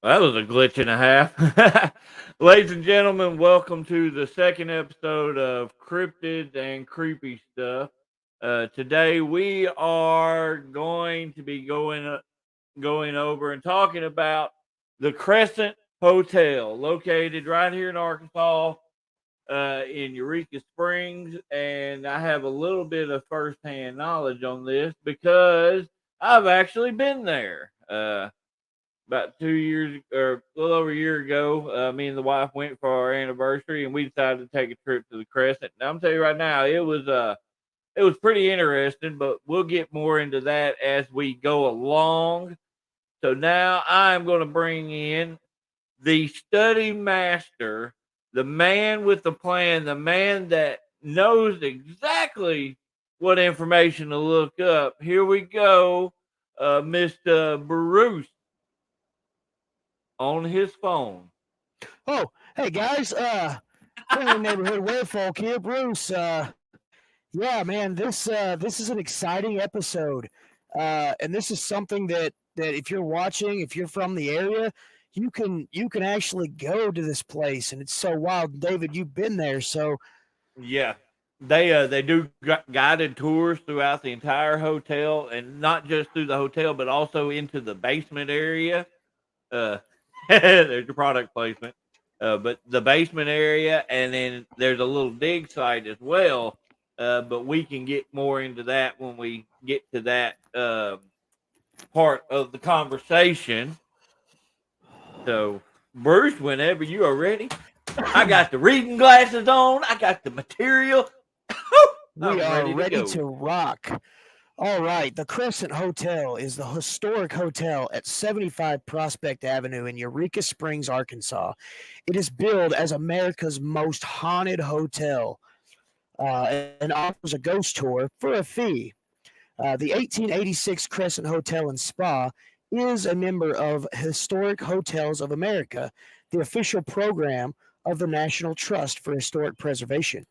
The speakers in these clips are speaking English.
That was a glitch and a half. Ladies and gentlemen, welcome to the second episode of Cryptids and Creepy Stuff. Today we are going to be going over and talking about the Crescent Hotel, located right here in Arkansas, in Eureka Springs. And I have a little bit of firsthand knowledge on this because I've actually been there. About 2 years or a little over a year ago, me and the wife went for our anniversary, and we decided to take a trip to the Crescent. And I'm telling you right now, it was pretty interesting, but we'll get more into that as we go along. So now I'm going to bring in the study master, the man with the plan, the man that knows exactly what information to look up. Here we go, Mr. Bruce on his phone. Oh, hey guys, friendly neighborhood werewolf here, Bruce. Yeah, man, this is an exciting episode, and this is something that if you're watching, if you're from the area, you can actually go to this place, and it's so wild. David, you've been there, so Yeah, they do guided tours throughout the entire hotel, and not just through the hotel, but also into the basement area. Uh, there's your product placement. But the basement area, and then there's a little dig site as well. But we can get more into that when we get to that part of the conversation. So, Bruce, whenever you are ready, I got the reading glasses on. I got the material. we are ready to rock. All right, the Crescent Hotel is the historic hotel at 75 Prospect Avenue in Eureka Springs, Arkansas. It is billed as America's most haunted hotel and offers a ghost tour for a fee. The 1886 Crescent Hotel and Spa is a member of Historic Hotels of America, the official program of the National Trust for Historic Preservation.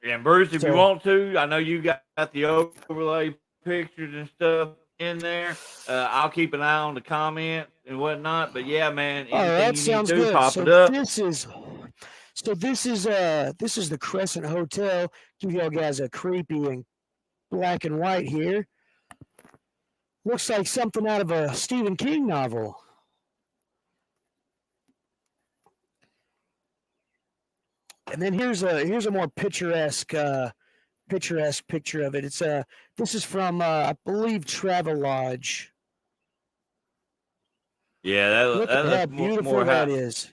And Bruce, if you want to, I know you got the overlay pictures and stuff in there. I'll keep an eye on the comments and whatnot. But yeah, man, all right, that sounds good. Pop it up. This is the Crescent Hotel. Give y'all guys a creepy and black and white here. Looks like something out of a Stephen King novel. And then here's a more picturesque picture of it. This is from I believe Travelodge. Yeah, look at how beautiful that is.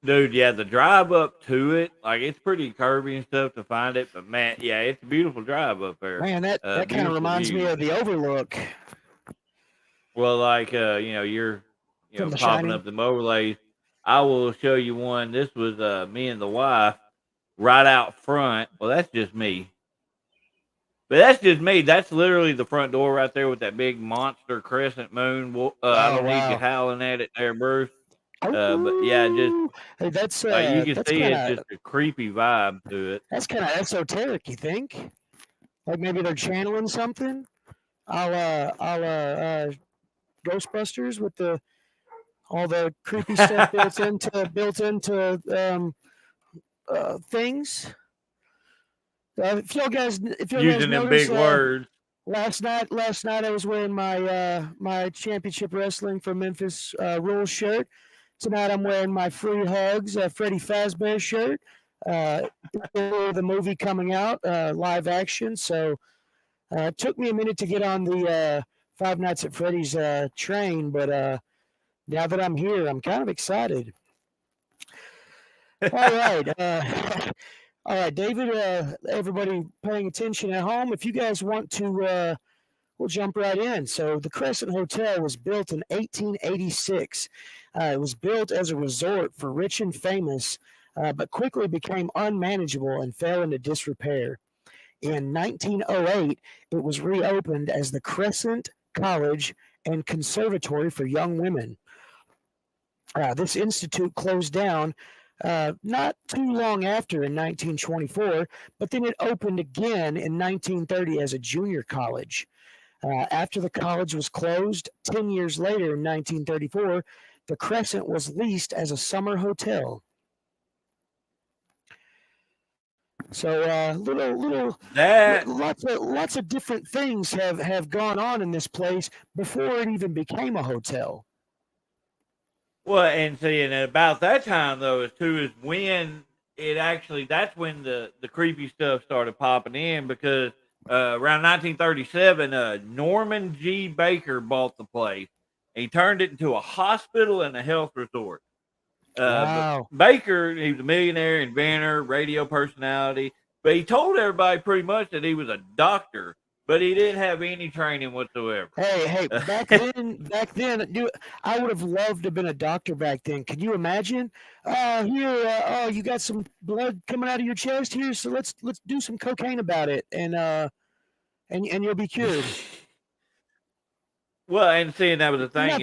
Dude, yeah, the drive up to it, like it's pretty curvy and stuff to find it, but man, yeah, it's a beautiful drive up there. Man, that kind of reminds me of the Overlook. Well, like you're popping up the overlays. I will show you one. This was me and the wife right out front. Well, that's just me. But that's just me. That's literally the front door right there with that big monster crescent moon. I don't need you howling at it there, Bruce. But yeah, just that's like you can see, it's just a creepy vibe to it. That's kind of esoteric, you think? Like maybe they're channeling something. I'll Ghostbusters with all the creepy stuff built into things. If y'all guys Using them big words. Last night I was wearing my championship wrestling for Memphis Rules shirt. Tonight I'm wearing my Free Hugs Freddy Fazbear shirt. The movie coming out live action, so it took me a minute to get on the Five Nights at Freddy's train, but now that I'm here, I'm kind of excited. All right. All right, David, everybody paying attention at home, if you guys want to, we'll jump right in. So the Crescent Hotel was built in 1886. It was built as a resort for rich and famous, but quickly became unmanageable and fell into disrepair. In 1908, it was reopened as the Crescent College and Conservatory for Young Women. This institute closed down not too long after in 1924, but then it opened again in 1930 as a junior college. After the college was closed, 10 years later in 1934, the Crescent was leased as a summer hotel. So lots of different things have gone on in this place before it even became a hotel. Well, and see, and about that time though, is when that's when the creepy stuff started popping in, because around 1937, Norman G. Baker bought the place. He turned it into a hospital and a health resort. Wow. But Baker, he was a millionaire, inventor, radio personality, but he told everybody pretty much that he was a doctor, but he didn't have any training whatsoever. Hey, back then, I would have loved to have been a doctor back then. Can you imagine? Here, you got some blood coming out of your chest here, so let's do some cocaine about it, and you'll be cured. Well, and seeing that was the thing, is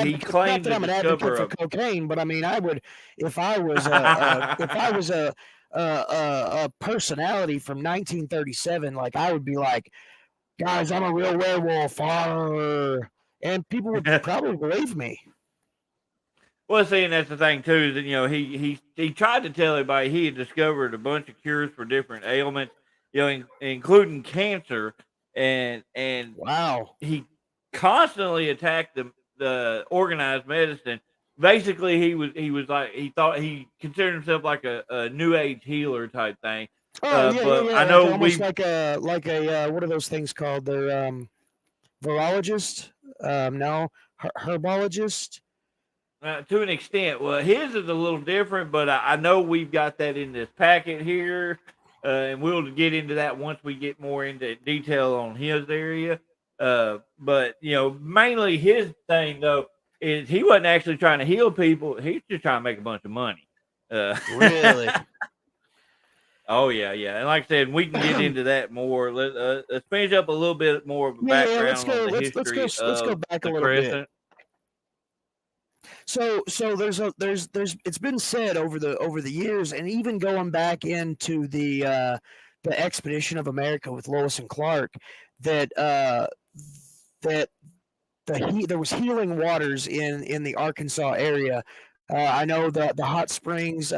he claimed that I'm an advocate for cocaine, but I mean, I would, if I was a personality from 1937, like I would be like, guys, I'm a real werewolf, and people would probably believe me. Well, see, and that's the thing too, that he tried to tell everybody he had discovered a bunch of cures for different ailments, including cancer, and wow, he constantly attacked the organized medicine. Basically, he was like, he considered himself like a new age healer type thing. Oh yeah. I know almost like a what are those things called? They're virologist, no, herbologist. To an extent. Well, his is a little different, but I know we've got that in this packet here, and we'll get into that once we get more into detail on his area. But mainly his thing though is he wasn't actually trying to heal people; he's just trying to make a bunch of money. Really? Oh yeah, and like I said, we can get into that more. Let's finish up a little bit more of a background on the history. Let's go back a little bit. So there's it's been said over the years, and even going back into the Expedition of America with Lewis and Clark, that there was healing waters in the Arkansas area. I know that the hot springs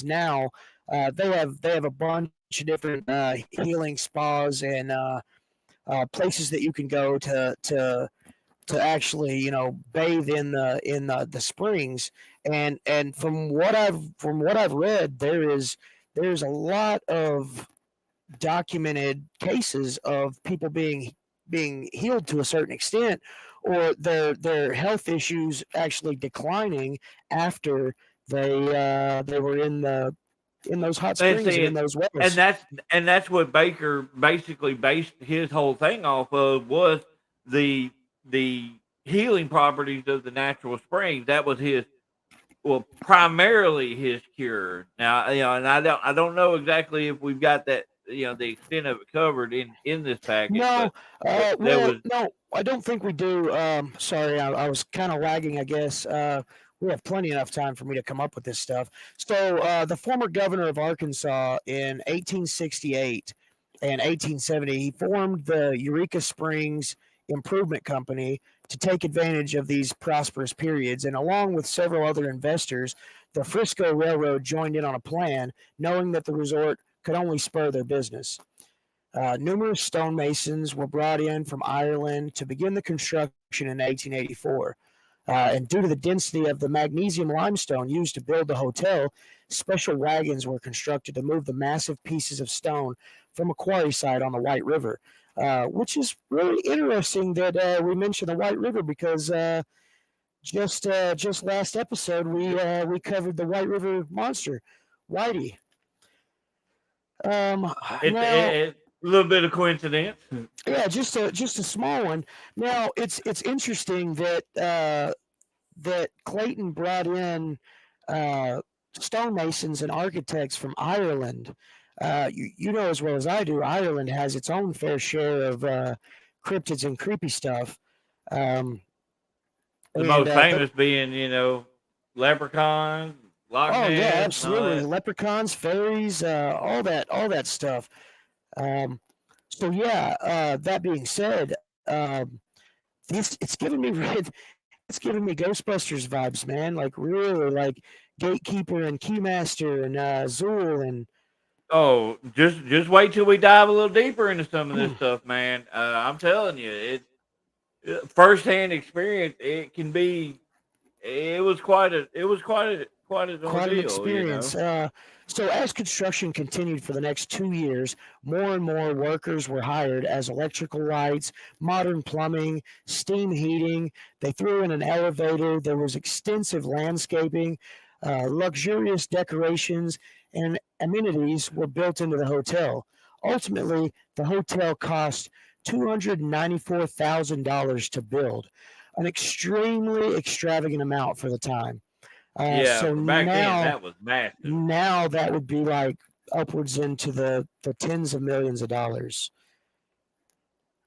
now, they have a bunch of different healing spas and places that you can go to actually bathe in the springs, and from what I've read, there's a lot of documented cases of people being healed to a certain extent, or their health issues actually declining after they were in those hot springs and in those wells. And that's what Baker basically based his whole thing off of, was the healing properties of the natural springs. That was primarily his cure. Now, and I don't know exactly if we've got that, the extent of it covered in this package. No, no, I don't think we do. Sorry, I was kind of lagging, I guess. We have plenty enough time for me to come up with this stuff. So the former governor of Arkansas in 1868 and 1870, he formed the Eureka Springs Improvement Company to take advantage of these prosperous periods, and along with several other investors, the Frisco Railroad joined in on a plan, knowing that the resort could only spur their business. Numerous stonemasons were brought in from Ireland to begin the construction in 1884. And due to the density of the magnesium limestone used to build the hotel, special wagons were constructed to move the massive pieces of stone from a quarry site on the White River, which is really interesting that we mentioned the White River because just last episode we covered the White River monster, Whitey. It's a little bit of coincidence. Yeah, just a small one. Now it's interesting that that Clayton brought in stonemasons and architects from Ireland. You know as well as I do, Ireland has its own fair share of cryptids and creepy stuff. The most famous being, leprechauns, Loch Ness. Oh yeah, absolutely, leprechauns, fairies, all that stuff. So yeah, that being said, it's giving me Ghostbusters vibes, man. Like really, like Gatekeeper and Keymaster and Zool and. Oh, just wait till we dive a little deeper into some of this stuff, man. I'm telling you, it firsthand experience. It can be. It was quite an experience. So as construction continued for the next 2 years, more and more workers were hired as electrical lights, modern plumbing, steam heating. They threw in an elevator. There was extensive landscaping, luxurious decorations, and amenities were built into the hotel. Ultimately, the hotel cost $294,000 to build, an extremely extravagant amount for the time. So back then that was massive. Now that would be like upwards into the tens of millions of dollars.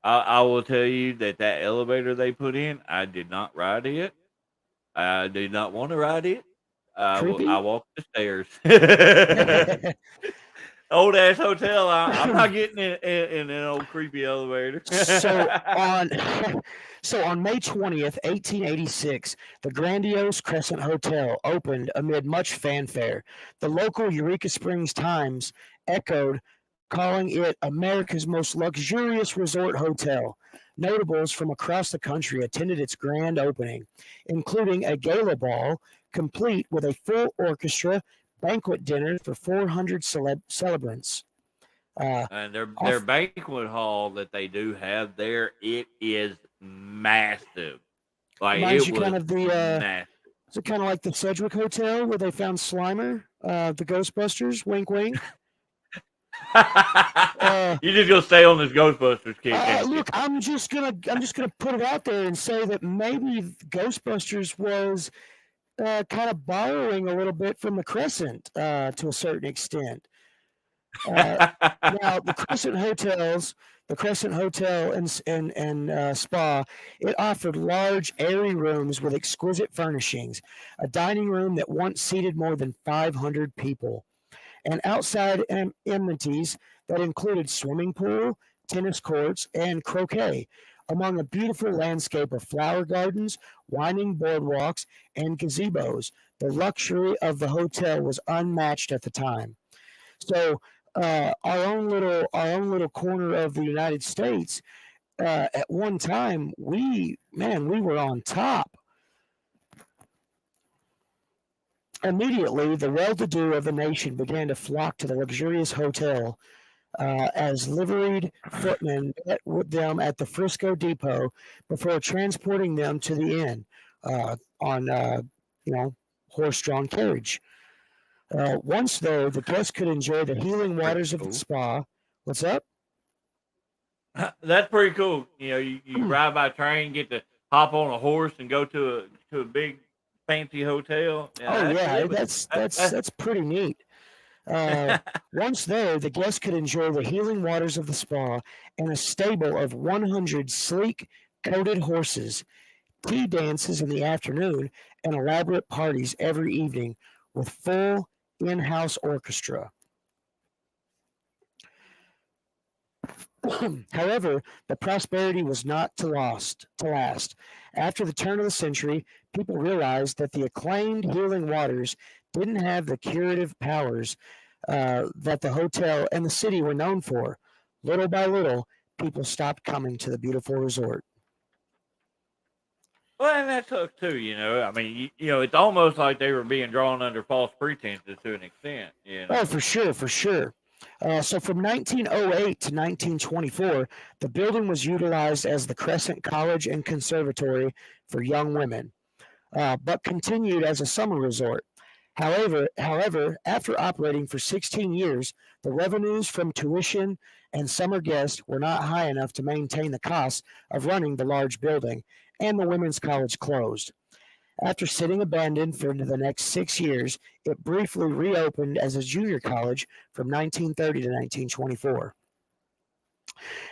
I will tell you that elevator they put in, I did not ride it. I did not want to ride it. I walked the stairs. Old ass hotel. I'm not getting in an old creepy elevator. So on May 20th, 1886, the grandiose Crescent Hotel opened amid much fanfare. The local Eureka Springs Times echoed, calling it America's most luxurious resort hotel. Notables from across the country attended its grand opening, including a gala ball complete with a full orchestra, banquet dinner for 400 celebrants. And their banquet hall that they do have there, it is massive. Like it was kind of massive. Is it kind of like the Sedgwick Hotel where they found Slimer, the Ghostbusters? Wink, wink. You just gonna stay on this Ghostbusters kick? Look, I'm just gonna put it out there and say that maybe Ghostbusters was kind of borrowing a little bit from the Crescent to a certain extent. Now the Crescent Hotel and Spa, it offered large, airy rooms with exquisite furnishings, a dining room that once seated more than 500 people, and outside amenities that included swimming pool, tennis courts, and croquet, among a beautiful landscape of flower gardens, winding boardwalks, and gazebos. The luxury of the hotel was unmatched at the time. So our own little corner of the United States, at one time, we were on top. Immediately, the well-to-do of the nation began to flock to the luxurious hotel as liveried footmen met with them at the Frisco Depot before transporting them to the inn on horse-drawn carriage. Once, though, the guests could enjoy the healing waters of the spa. What's up? That's pretty cool. You ride by train, get to hop on a horse and go to a big fancy hotel. That's pretty neat. Once there, the guests could enjoy the healing waters of the spa and a stable of 100 sleek, coated horses, tea dances in the afternoon, and elaborate parties every evening with full in-house orchestra. However, the prosperity was not to last. After the turn of the century, people realized that the acclaimed healing waters didn't have the curative powers that the hotel and the city were known for. Little by little, people stopped coming to the beautiful resort. Well, and that sucks too. I mean, it's almost like they were being drawn under false pretenses to an extent. Oh, for sure, for sure. So from 1908 to 1924, the building was utilized as the Crescent College and Conservatory for young women, but continued as a summer resort. However, after operating for 16 years, the revenues from tuition and summer guests were not high enough to maintain the costs of running the large building, and the women's college closed. After sitting abandoned for the next 6 years, it briefly reopened as a junior college from 1930 to 1924.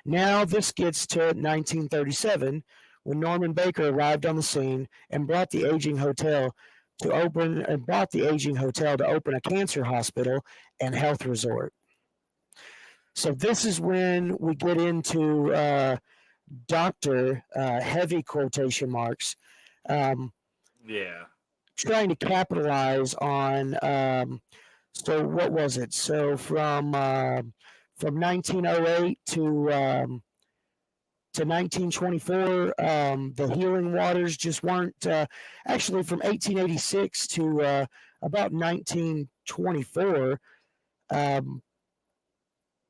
Now, this gets to 1937 when Norman Baker arrived on the scene and brought the aging hotel to open a cancer hospital and health resort. So this is when we get into Doctor heavy quotation marks. Yeah. Trying to capitalize on. So what was it? So from 1908 to 1924, the healing waters just weren't. Actually, from 1886 to about 1924.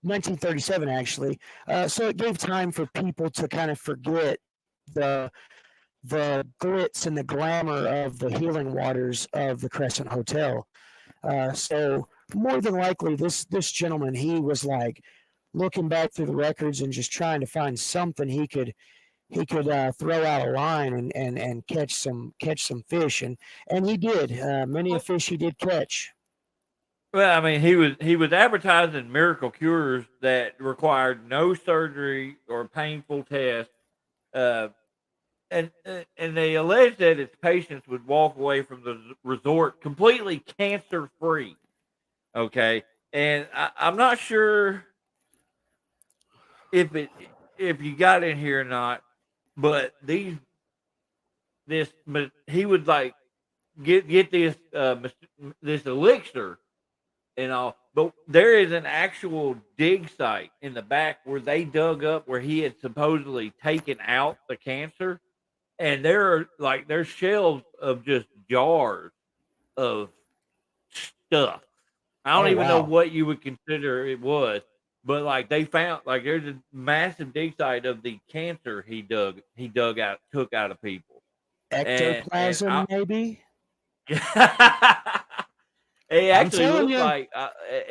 1937 actually. So it gave time for people to kind of forget the the glitz and the glamour of the healing waters of the Crescent Hotel. So more than likely, this gentleman, he was like looking back through the records and just trying to find something he could throw out a line and catch some fish, and he did. Many a fish he did catch. Well, I mean, he was advertising miracle cures that required no surgery or painful tests, uh, and they alleged that its patients would walk away from the resort completely cancer free. Okay, and I'm not sure if it if you got in here or not, but but he would like get this elixir and all. But there is an actual dig site in the back where they dug up where he had supposedly taken out the cancer, and there's shelves of just jars of stuff. I don't Oh even know wow! what you would consider it was, but like they found like there's a massive dig site of the cancer he dug out took out of people, and Ectoplasm, maybe. it I'm actually telling looked you. like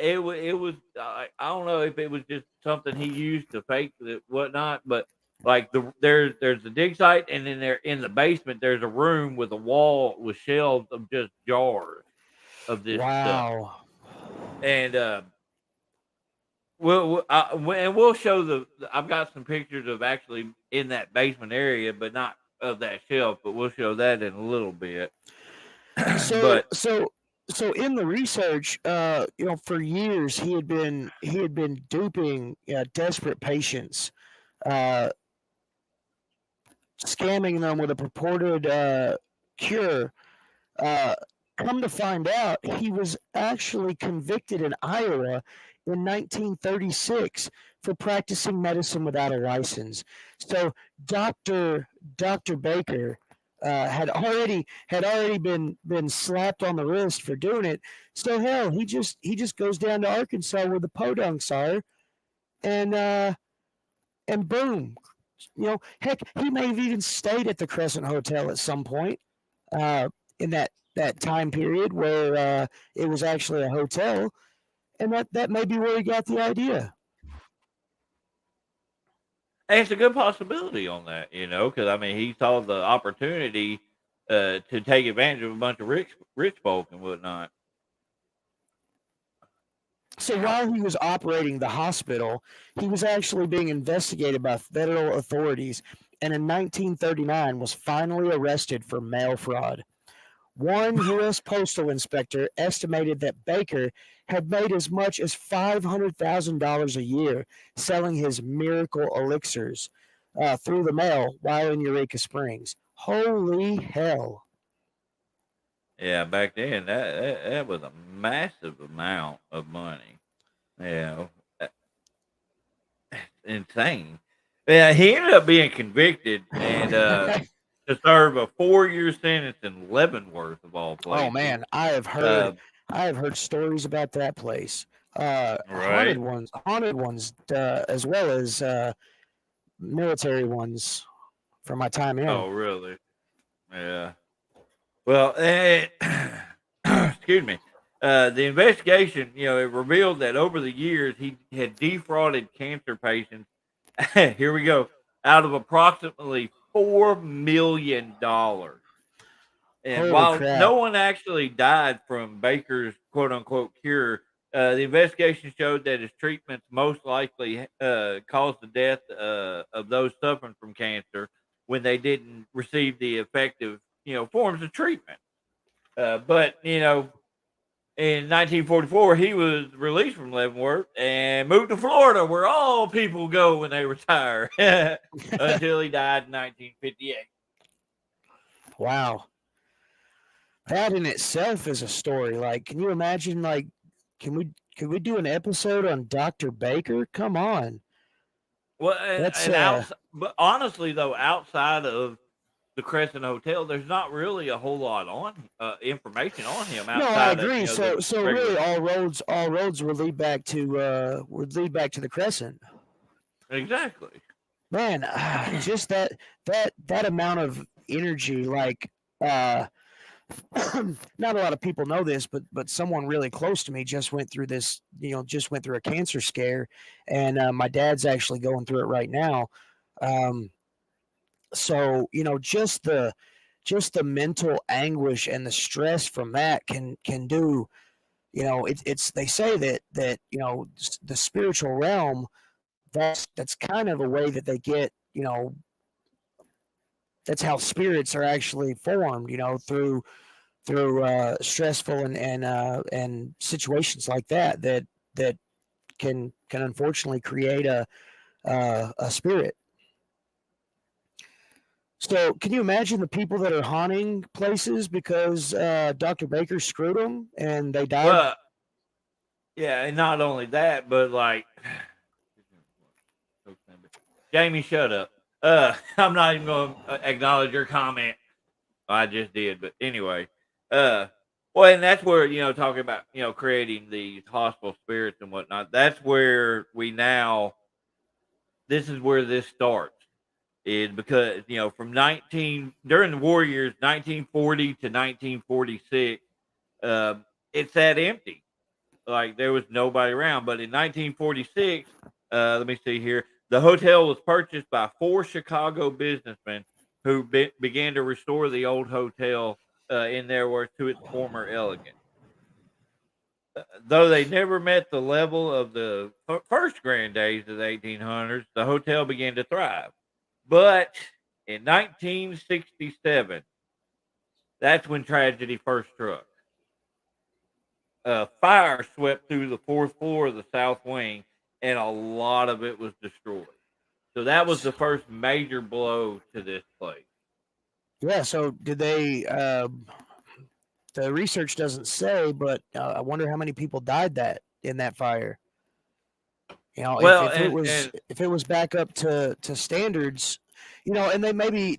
it was I don't know if it was just something he used to fake it whatnot, but like there's the dig site, and then there in the basement there's a room with a wall with shelves of just jars of this stuff, Wow. and we'll show I've got some pictures of actually in that basement area, but not of that shelf, but we'll show that in a little bit. So But so so in the research, for years he had been duping desperate patients, uh, scamming them with a purported cure. Uh, Come to find out, he was actually convicted in Iowa in 1936 for practicing medicine without a license. So Doctor Baker had already been slapped on the wrist for doing it. So hell, he just goes down to Arkansas where the podunks are, and and boom, heck, he may have even stayed at the Crescent Hotel at some point uh, in that time period where it was actually a hotel, and that may be where he got the idea. it's a good possibility on that, because I mean he saw the opportunity to take advantage of a bunch of rich folk and whatnot. So while he was operating the hospital, he was actually being investigated by federal authorities, and in 1939 was finally arrested for mail fraud. One U.S. postal inspector estimated that Baker had made as much as $500,000 a year selling his miracle elixirs through the mail while in Eureka Springs. Holy hell. Yeah, back then that was a massive amount of money. Yeah, uh, insane. Yeah, he ended up being convicted, and to serve a 4-year sentence in Leavenworth, of all places. Oh man, I have heard stories about that place. Right. Haunted ones, as well as military ones from my time in. Oh, really? Yeah. Well, excuse me. The investigation, it revealed that over the years he had defrauded cancer patients. Here we go. Out of approximately $4 million. And Holy while crap! no one actually died from Baker's quote unquote cure, the investigation showed that his treatments most likely caused the death of those suffering from cancer when they didn't receive the effective, forms of treatment. But in 1944, he was released from Leavenworth and moved to Florida, where all people go when they retire, until he died in 1958. Wow, that in itself is a story. Like, can you imagine? Like, could we do an episode on Dr. Baker? Come on, Well, that's but honestly, though, outside of the Crescent Hotel, there's not really a whole lot on information on him no, I outside of agree. the So regular. really, all roads would lead back to the Crescent. Exactly. Man, just that amount of energy, like uh not a lot of people know this, but someone really close to me just went through this, just went through a cancer scare, and my dad's actually going through it right now. Um, so just the mental anguish and the stress from that can do. It's they say that the spiritual realm, that's kind of a way that they get, that's how spirits are actually formed, through stressful and situations like that can unfortunately create a spirit. So, can you imagine the people that are haunting places because Dr. Baker screwed them and they died? Well, yeah, and not only that, but like, Jamie, shut up. I'm not even going to acknowledge your comment. I just did, but anyway. Uh, well, and that's where talking about creating these hostile spirits and whatnot. That's where we now. This is where this starts. Is because from 19 during the war years 1940 to 1946, it sat empty, like there was nobody around. But in 1946, let me see here, the hotel was purchased by 4 Chicago businessmen who began to restore the old hotel, in their words, to its former elegance. Though they never met the level of the first grand days of the 1800s, the hotel began to thrive. But in 1967, that's when tragedy first struck. A fire swept through the fourth floor of the south wing, and a lot of it was destroyed. So that was the first major blow to this place. Yeah. So, did they? The research doesn't say, but I wonder how many people died that in that fire. If, Well, if it and was if it was back up to standards, and they maybe,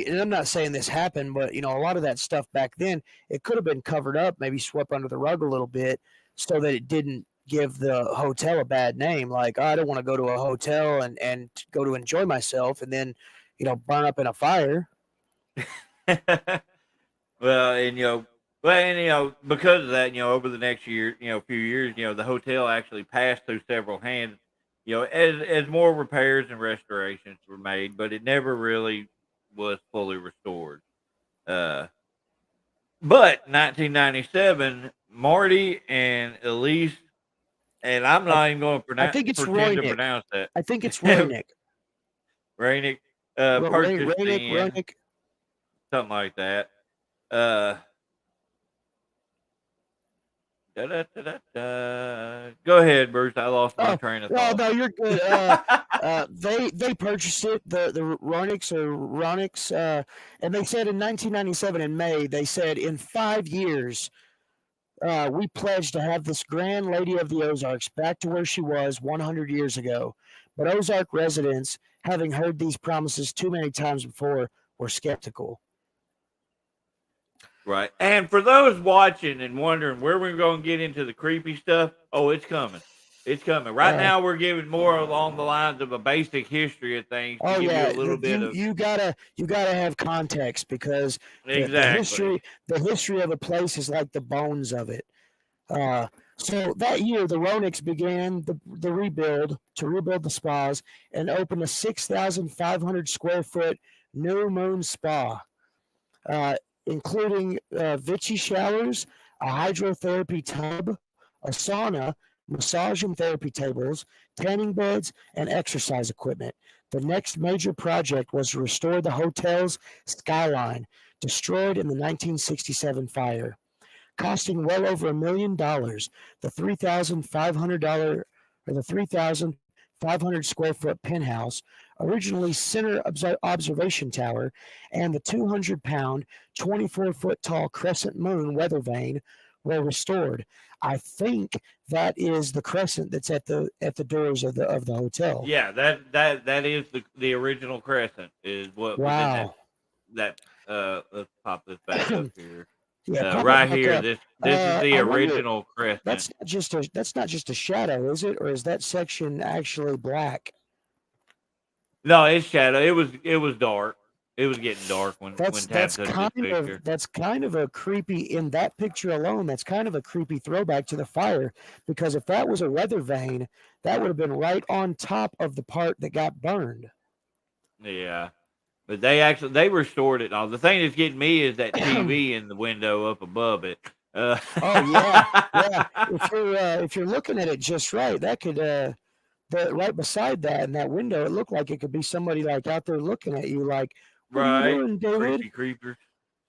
and I'm not saying this happened, but a lot of that stuff back then, it could have been covered up, maybe swept under the rug a little bit, so that it didn't give the hotel a bad name. Like, oh, I don't want to go to a hotel and go to enjoy myself, and then burn up in a fire. well, and because of that, over the next year, few years, the hotel actually passed through several hands, as more repairs and restorations were made, but it never really was fully restored. Uh, but 1997, Marty and Elise, and I'm I, not even going to I think it's pretend to Roynick. pronounce that. I think it's Roynick. Rainick, purchased Roynick. something like that. Uh, Go ahead, Bruce. I lost my Oh, train of well, thought. no, you're good. They purchased it, the Ronics, and they said in 1997 in May, they said in 5 years, we pledged to have this grand lady of the Ozarks back to where she was 100 years ago. But Ozark residents, having heard these promises too many times before, were skeptical. Right. And for those watching and wondering where we're going to get into the creepy stuff, oh, it's coming. It's coming. Right now, we're giving more along the lines of a basic history of things to give you a little bit of. You gotta have context, because Exactly. the history of a place is like the bones of it. So that year, the Ronix began the rebuild the spas and opened a 6,500 square foot New Moon Spa, including Vichy showers, a hydrotherapy tub, a sauna, massage and therapy tables, tanning beds, and exercise equipment. The next major project was to restore the hotel's skyline, destroyed in the 1967 fire. Costing well over $1 million, the $3,500 square foot penthouse, originally center observation tower, and the 200-pound, 24-foot tall crescent moon weather vane were restored. I think that is the crescent that's at the doors of the hotel. Yeah, that is the original crescent is what was in that. Let's pop this back up here. Yeah, right here. This is the original crescent. That's not just a shadow, is it? Or is that section actually black? No, it's shadow. It was dark. It was getting dark when Tab took this picture. That's kind of a creepy, in that picture alone, that's kind of a creepy throwback to the fire, because if that was a weather vane, that would have been right on top of the part that got burned. Yeah. But they restored it all. The thing that's getting me is that TV in the window up above it. Oh yeah. If you're looking at it just right, that could right beside that in that window, it looked like it could be somebody like out there looking at you, like, what are you doing, David? Creepy creepers.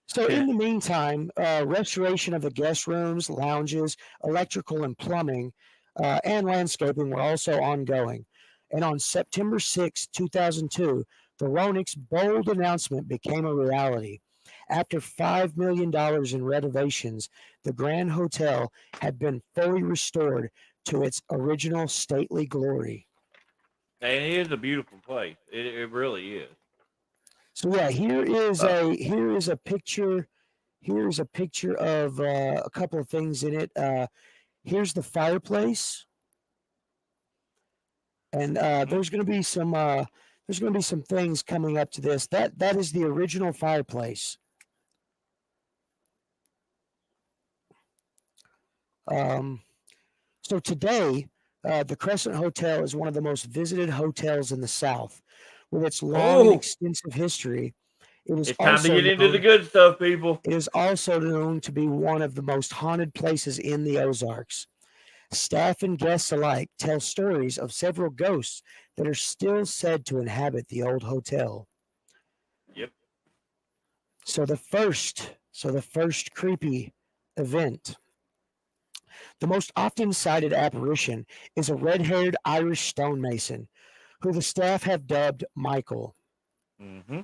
So in the meantime, restoration of the guest rooms, lounges, electrical and plumbing, and landscaping were also ongoing. And on September 6, 2002, the Ronix bold announcement became a reality. After $5 million in renovations, the Grand Hotel had been fully restored to its original stately glory. And it is a beautiful place. It really is. So yeah, here is a picture. Here's a picture of a couple of things in it. Here's the fireplace, and there's going to be some things coming up to this. That is the original fireplace. So today, the Crescent Hotel is one of the most visited hotels in the South. With its long and extensive history, it's time to get into the good stuff, people. It is also known to be one of the most haunted places in the Ozarks. Staff and guests alike tell stories of several ghosts that are still said to inhabit the old hotel. Yep. So the first creepy event. The most often cited apparition is a red-haired Irish stonemason, who the staff have dubbed Michael. Mm-hmm.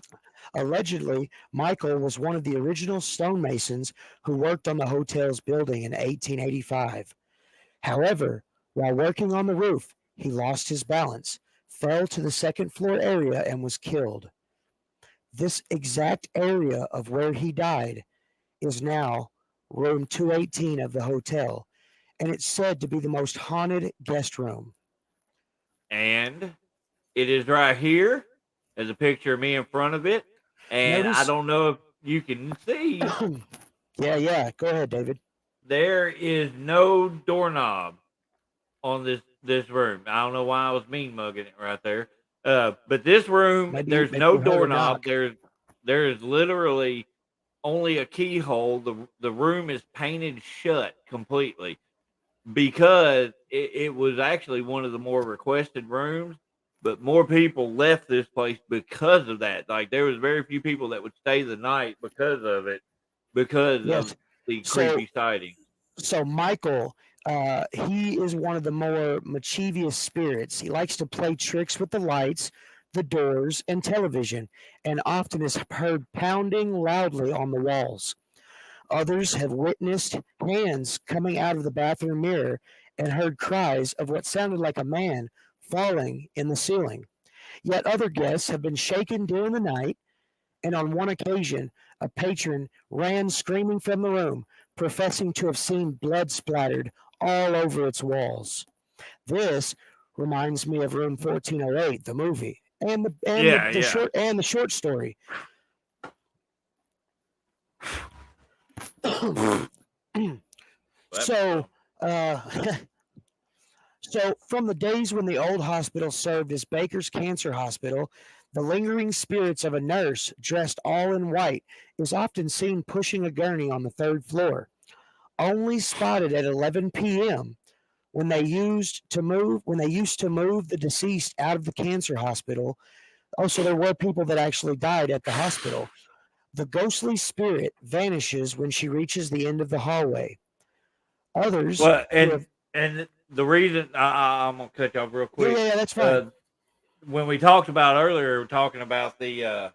Allegedly, Michael was one of the original stonemasons who worked on the hotel's building in 1885. However, while working on the roof, he lost his balance, fell to the second floor area, and was killed. This exact area of where he died is now room 218 of the hotel, and it's said to be the most haunted guest room. And it is right here. There's a picture of me in front of it. And I don't know if you can see. Yeah. Go ahead, David. There is no doorknob on this room. I don't know why I was mean mugging it right there. But this room, there's no doorknob. There is literally only a keyhole. The room is painted shut completely because it was actually one of the more requested rooms. But more people left this place because of that. Like, there was very few people that would stay the night because of it, because of the creepy sighting. So Michael, he is one of the more mischievous spirits. He likes to play tricks with the lights, the doors, and television, and often is heard pounding loudly on the walls. Others have witnessed hands coming out of the bathroom mirror and heard cries of what sounded like a man falling in the ceiling. Yet other guests have been shaken during the night and on one occasion, a patron ran screaming from the room, professing to have seen blood splattered all over its walls. This reminds me of Room 1408, the movie, and the short story. So, so from the days when the old hospital served as Baker's Cancer Hospital, the lingering spirits of a nurse dressed all in white is often seen pushing a gurney on the third floor. Only spotted at 11 p.m. when they used to move the deceased out of the cancer hospital. Oh, so there were people that actually died at the hospital. The ghostly spirit vanishes when she reaches the end of the hallway. Others, and the reason I'm gonna cut you off real quick. Yeah, that's fine. When we talked about earlier, we were talking about the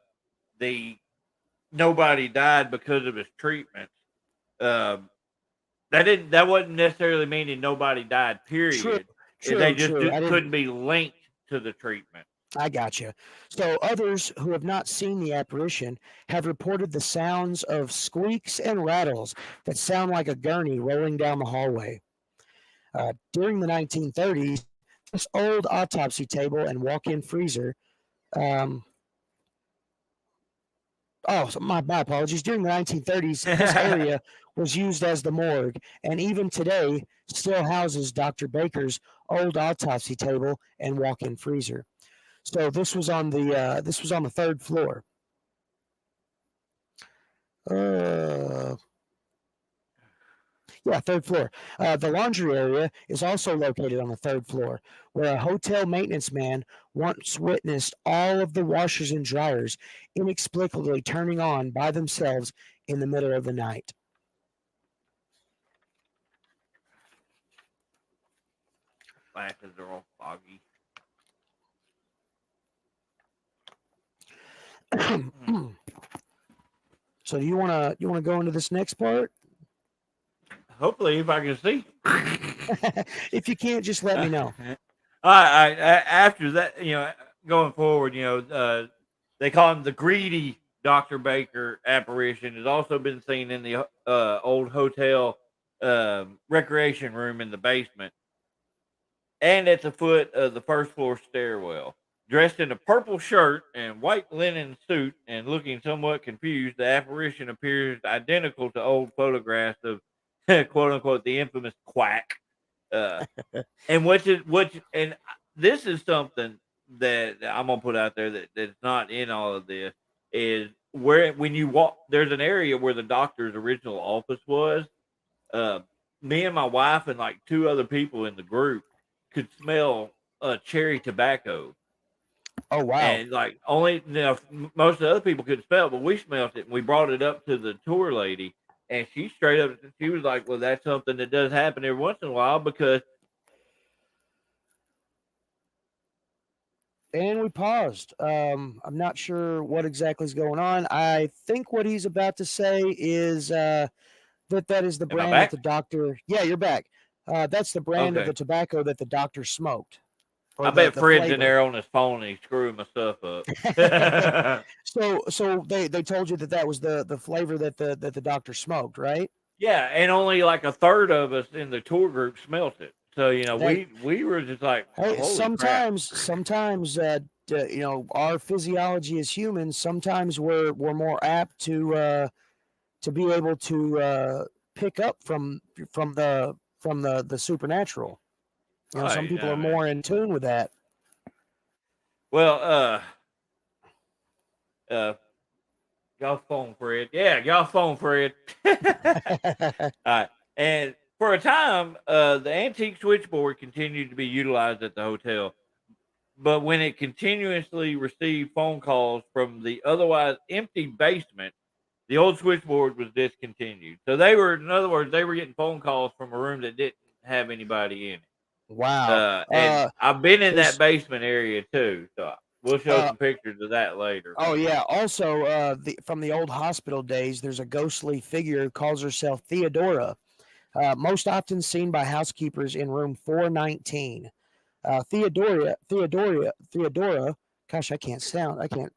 nobody died because of his treatment. That wasn't necessarily meaning nobody died. Period. They just couldn't be linked to the treatment. I gotcha. So others who have not seen the apparition have reported the sounds of squeaks and rattles that sound like a gurney rolling down the hallway. During the 1930s, this old autopsy table and walk-in freezer. So my apologies. During the 1930s, this area was used as the morgue, and even today still houses Dr. Baker's old autopsy table and walk-in freezer. So this was on the third floor. Third floor. The laundry area is also located on the third floor, where a hotel maintenance man once witnessed all of the washers and dryers inexplicably turning on by themselves in the middle of the night. Glasses are all foggy. So do you want to go into this next part? Hopefully, if I can see. If you can't, just let me know. After that, going forward, they call him the greedy Dr. Baker apparition. Has also been seen in the old hotel recreation room in the basement, and at the foot of the first floor stairwell. Dressed in a purple shirt and white linen suit and looking somewhat confused, the apparition appears identical to old photographs of quote unquote the infamous Quack. And this is something that I'm gonna put out there that's not in all of this, is where when you walk, there's an area where the doctor's original office was. Me and my wife and like two other people in the group could smell cherry tobacco. Oh wow! And like only most of the other people couldn't smell it, but we smelled it, and we brought it up to the tour lady, and she straight up, she was like, "Well, that's something that does happen every once in a while because." And we paused. I'm not sure what exactly is going on. I think what he's about to say is that is the brand that the doctor. Yeah, you're back. That's the brand of the tobacco that the doctor smoked. I bet Fred's in there on his phone and he's screwing my stuff up. So they told you that was the flavor that the doctor smoked, right? Yeah, and only like a third of us in the tour group smelt it. So we were just like, hey, sometimes our physiology as humans, sometimes we're more apt to be able to pick up from the supernatural. Some people are more in tune with that. Well, y'all phone Fred. Yeah, y'all phone Fred. All right. And for a time, the antique switchboard continued to be utilized at the hotel. But when it continuously received phone calls from the otherwise empty basement, the old switchboard was discontinued. So in other words, they were getting phone calls from a room that didn't have anybody in it. Wow. And I've been in that basement area too. So we'll show some pictures of that later. Oh yeah. Also, from the old hospital days, there's a ghostly figure who calls herself Theodora. Most often seen by housekeepers in room 419. Theodora Gosh, I can't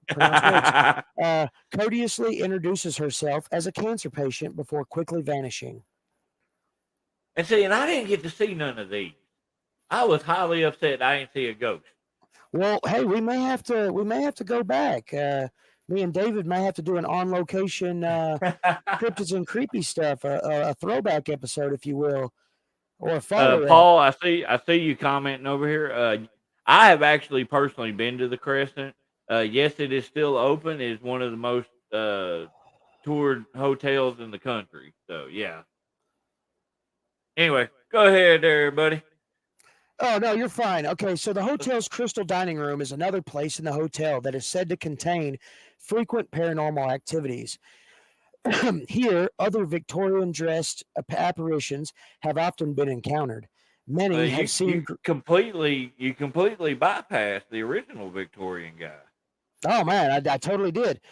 pronounce words. Courteously introduces herself as a cancer patient before quickly vanishing. And see, and I didn't get to see none of these. I was highly upset I didn't see a ghost. Well, hey, we may have to go back. Me and David may have to do an on location cryptids and creepy stuff, a throwback episode, if you will, or a follow up. Paul, I see you commenting over here. I have actually personally been to the Crescent. Yes, it is still open. It's one of the most toured hotels in the country. So yeah. Anyway, go ahead there, buddy. Oh, no, you're fine. Okay, so the hotel's Crystal Dining Room is another place in the hotel that is said to contain frequent paranormal activities. Here, other Victorian dressed apparitions have often been encountered. Many have seen. You completely bypassed the original Victorian guy. Oh man, I totally did.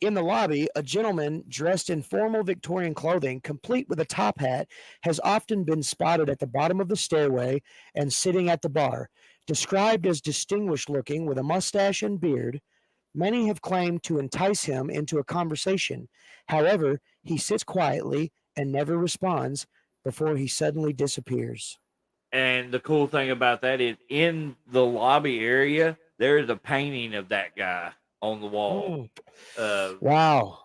In the lobby, a gentleman dressed in formal Victorian clothing, complete with a top hat, has often been spotted at the bottom of the stairway and sitting at the bar. Described as distinguished looking with a mustache and beard, many have claimed to entice him into a conversation. However, he sits quietly and never responds before he suddenly disappears. And the cool thing about that is in the lobby area, there is a painting of that guy on the wall. Wow.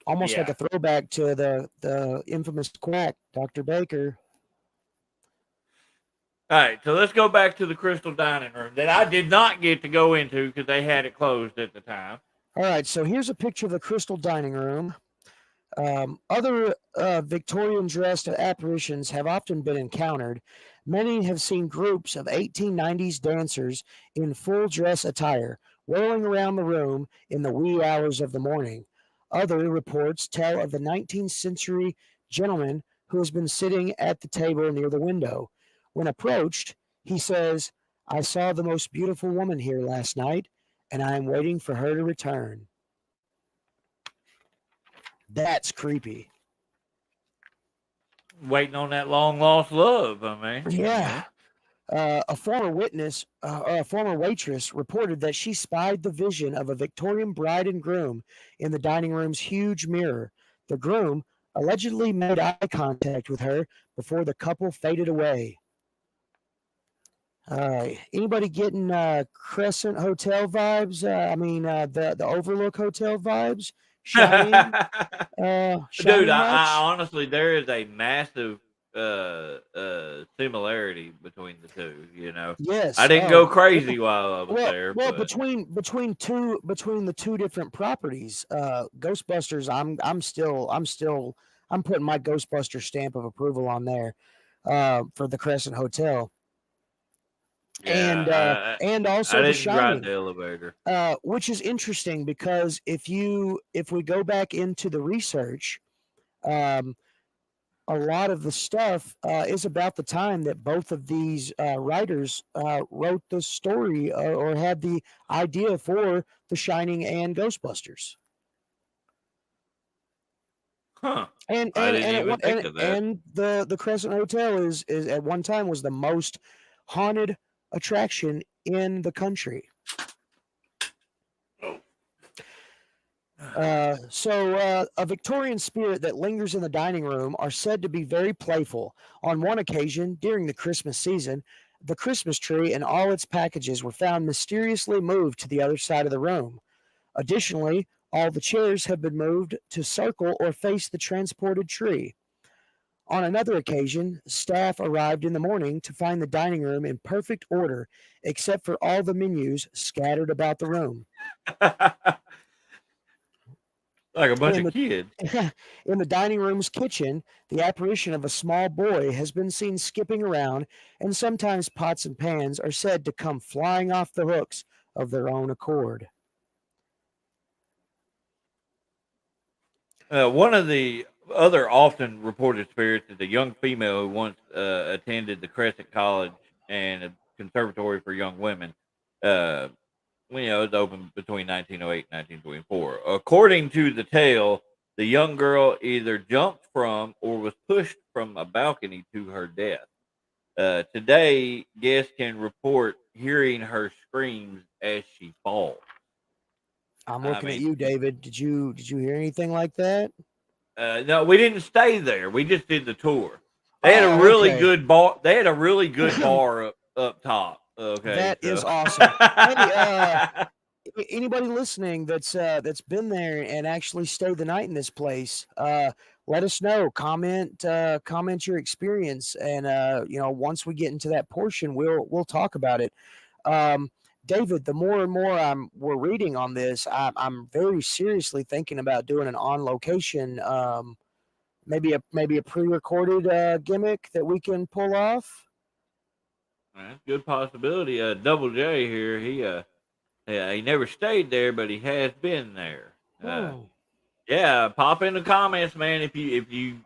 Almost like a throwback to the infamous quack, Dr. Baker. All right, so let's go back to the Crystal Dining Room that I did not get to go into because they had it closed at the time. All right, so here's a picture of the Crystal Dining Room. Other Victorian dressed apparitions have often been encountered. Many have seen groups of 1890s dancers in full dress attire whirling around the room in the wee hours of the morning. Other reports tell of the 19th century gentleman who has been sitting at the table near the window. When approached, he says, "I saw the most beautiful woman here last night, and I am waiting for her to return." That's creepy. Waiting on that long lost love, I mean. Yeah. A former witness, a former waitress, reported that she spied the vision of a Victorian bride and groom in the dining room's huge mirror. The groom allegedly made eye contact with her before the couple faded away. Anybody getting Crescent Hotel vibes? The Overlook Hotel vibes? Shining, Dude, I honestly, there is a massive similarity between the two. You know, yes, I didn't go crazy while I was there. Well, between the two different properties, Ghostbusters, I'm putting my Ghostbuster stamp of approval on there for the Crescent Hotel. Yeah, and also I the didn't Shining, ride the elevator, which is interesting because if we go back into the research, a lot of the stuff is about the time that both of these writers wrote the story or had the idea for The Shining and Ghostbusters. huh? I didn't even think of that. And the Crescent Hotel is at one time was the most haunted attraction in the country. So a Victorian spirit that lingers in the dining room are said to be very playful. On one occasion, during the Christmas season, the Christmas tree and all its packages were found mysteriously moved to the other side of the room. Additionally, all the chairs have been moved to circle or face the transported tree. On another occasion, staff arrived in the morning to find the dining room in perfect order, except for all the menus scattered about the room. Like a bunch of kids. In the dining room's kitchen, the apparition of a small boy has been seen skipping around, and sometimes pots and pans are said to come flying off the hooks of their own accord. One of the other often reported spirits is a young female who once attended the Crescent College and a conservatory for young women. It was open between 1908 and 1924. According to the tale, the young girl either jumped from or was pushed from a balcony to her death. Today, guests can report hearing her screams as she falls. I'm looking at you, David. Did you hear anything like that? No, we didn't stay there. We just did the tour. They had a really good bar. They had a really good bar up top. Okay, that is awesome. Hey, anybody listening that's been there and actually stayed the night in this place, let us know. Comment your experience, and once we get into that portion, we'll talk about it. David, the more and more we're reading on this, I'm very seriously thinking about doing an on location, maybe a pre-recorded gimmick that we can pull off. Good possibility. Double J here. He never stayed there, but he has been there. Yeah, pop in the comments, man, if you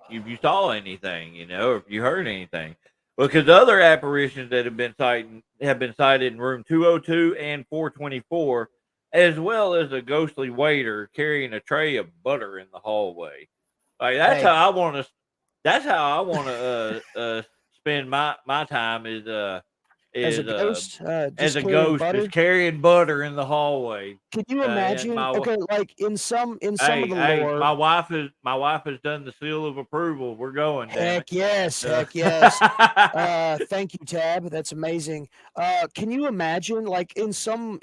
saw anything, or if you heard anything. Because other apparitions that have been cited in room 202 and 424, as well as a ghostly waiter carrying a tray of butter in the hallway. Like that's how I want to. That's how I want to spend my time as a ghost, as a ghost, just carrying butter in the hallway. Can you imagine? Okay, like in some of the lore, my wife has done the seal of approval. We're going. Heck yes. Thank you, Tab. That's amazing. Can you imagine, like in some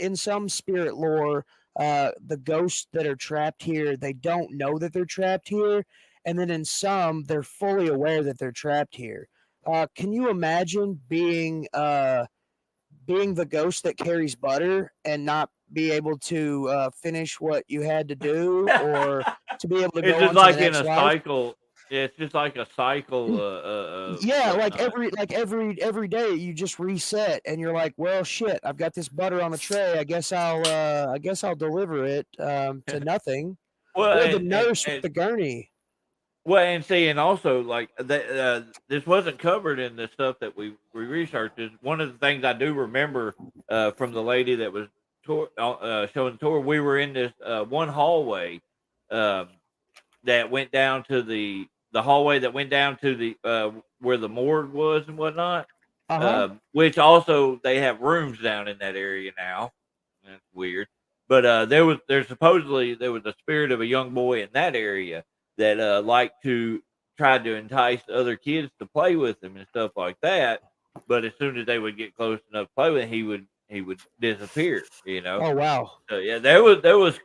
spirit lore, the ghosts that are trapped here, they don't know that they're trapped here, and then in some, they're fully aware that they're trapped here. Can you imagine being the ghost that carries butter and not be able to finish what you had to do, or to be able to go on like to the next in a life? cycle. It's just like a cycle. Yeah, like every day you just reset, and you're like, well, shit, I've got this butter on the tray. I guess I'll deliver it to nothing. Well, or the nurse with the gurney. Well, and also like this wasn't covered in the stuff that we researched. Is one of the things I do remember from the lady that was showing the tour. We were in this one hallway that went down to the hallway that went down to the where the morgue was and whatnot. Which also they have rooms down in that area now. That's weird, but there supposedly there was a spirit of a young boy in that area that liked to try to entice other kids to play with him and stuff like that. But as soon as they would get close enough to play with him, he would disappear. Oh wow! So yeah, there was.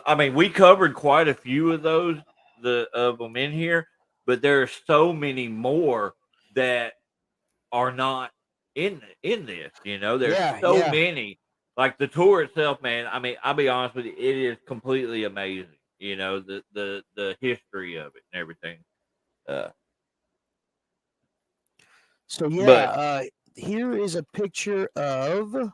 I mean, we covered quite a few of those of them in here, but there are so many more that are not in this. There's so many. Like the tour itself, man. I mean, I'll be honest with you, it is completely amazing. The history of it and everything. So yeah, here is a picture of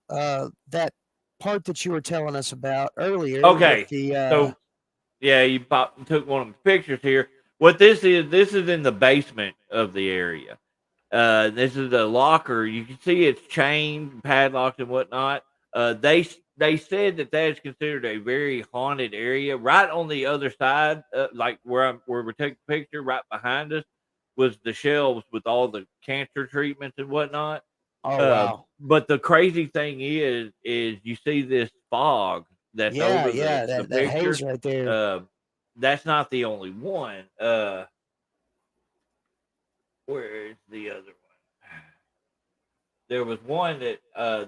that part that you were telling us about earlier. Okay, so yeah, you took one of the pictures here. What this is in the basement of the area. This is a locker. You can see it's chained, padlocked, and whatnot. They said that is considered a very haunted area. Right on the other side, like where we took the picture, right behind us was the shelves with all the cancer treatments and whatnot. Oh wow! But the crazy thing is you see this fog that's over the that haze right there. That's not the only one. Where is the other one? There was one that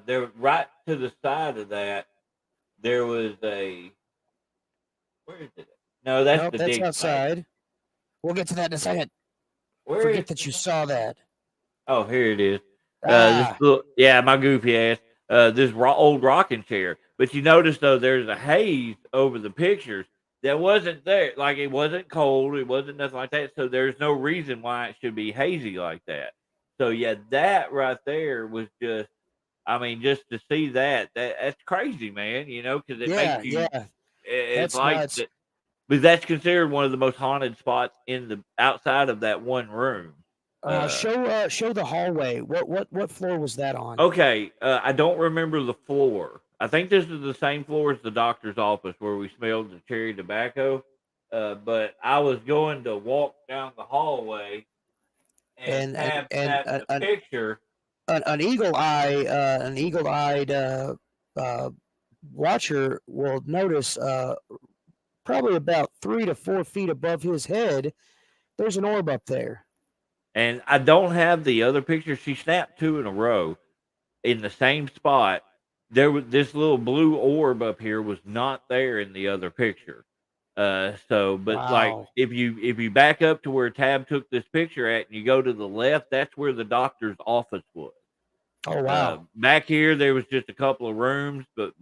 there right to the side of that. There was a. Where is it? No, that's the that's dig outside. site. We'll get to that in a second. Forget that you saw that. Oh, here it is. My goofy ass. This old rocking chair. But you notice though, there's a haze over the pictures that wasn't there. Like it wasn't cold. It wasn't nothing like that. So there's no reason why it should be hazy like that. So yeah, that right there was just. I mean, just to see that's crazy, man. Because it makes you. Yeah. It's like nuts. But that's considered one of the most haunted spots in the outside of that one room. Show the hallway. What floor was that on? Okay, I don't remember the floor. I think this is the same floor as the doctor's office where we smelled the cherry tobacco. But I was going to walk down the hallway and have the picture. an eagle-eyed watcher will notice probably about 3 to 4 feet above his head, there's an orb up there. And I don't have the other picture. She snapped 2 in a row in the same spot. There was this little blue orb up here was not there in the other picture. But like Wow. if you back up to where Tab took this picture at and you go to the left, that's where the doctor's office was. Oh, wow. Back here there was just a couple of rooms, but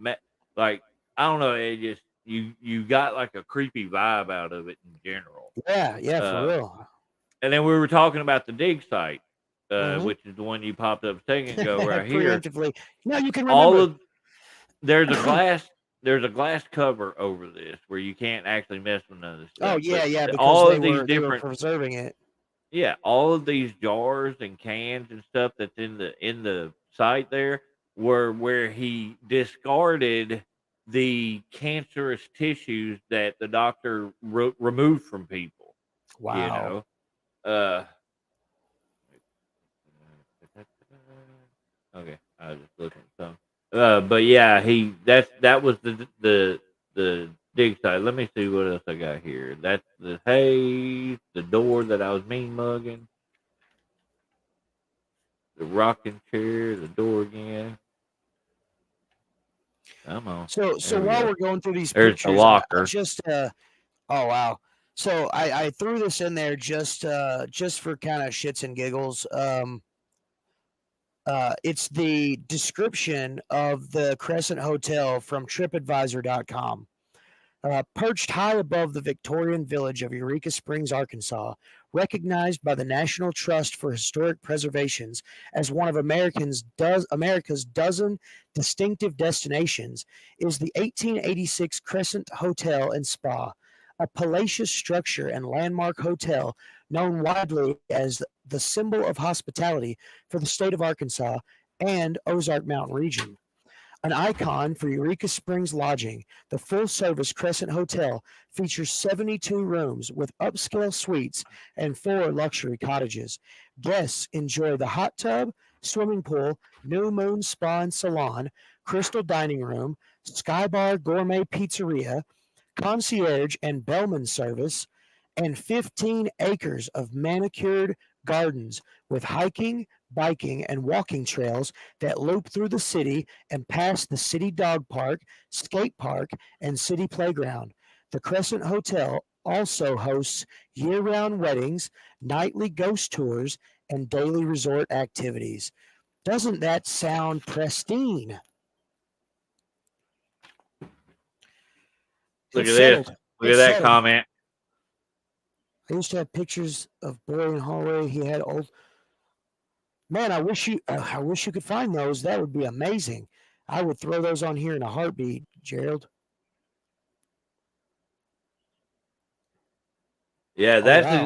like I don't know, it just you got like a creepy vibe out of it in general. Yeah, for real. And then we were talking about the dig site, Mhm. which is the one you popped up a second ago right here. Preemptively. Now you can All remember. of there's a glass cover over this where you can't actually mess with none of this Oh, stuff. But yeah, because all they of these were different preserving it. yeah, all of these jars and cans and stuff that's in the site there were where he discarded the cancerous tissues that the doctor removed from people. You Wow. know, uh, okay, I was just looking at some. But yeah, that was the dig site. Let me see what else I got here. That's the haze, the door that I was mean mugging, the rocking chair, the door again. Come on. So There we while go. we're going through these There's the pictures, I locker. just oh, wow. So I threw this in there just for kind of shits and giggles. It's the description of the Crescent Hotel from TripAdvisor.com. Perched high above the Victorian village of Eureka Springs, Arkansas, recognized by the National Trust for Historic Preservations as one of America's dozen distinctive destinations, is the 1886 Crescent Hotel and Spa, a palatial structure and landmark hotel known widely as the symbol of hospitality for the state of Arkansas and Ozark Mountain region. An icon for Eureka Springs lodging, the full-service Crescent Hotel features 72 rooms with upscale suites and 4 luxury cottages. Guests enjoy the hot tub, swimming pool, New Moon Spa and Salon, crystal dining room, Sky Bar Gourmet Pizzeria, concierge and bellman service, and 15 acres of manicured gardens with hiking, biking, and walking trails that loop through the city and past the city dog park, skate park, and city playground. The Crescent Hotel also hosts year-round weddings, nightly ghost tours, and daily resort activities. Doesn't that sound pristine? Look It at this. said, Look at that comment. I used to have pictures of boy in hallway. He had old. Man, I wish you could find those. That would be amazing. I would throw those on here in a heartbeat, Gerald. Yeah,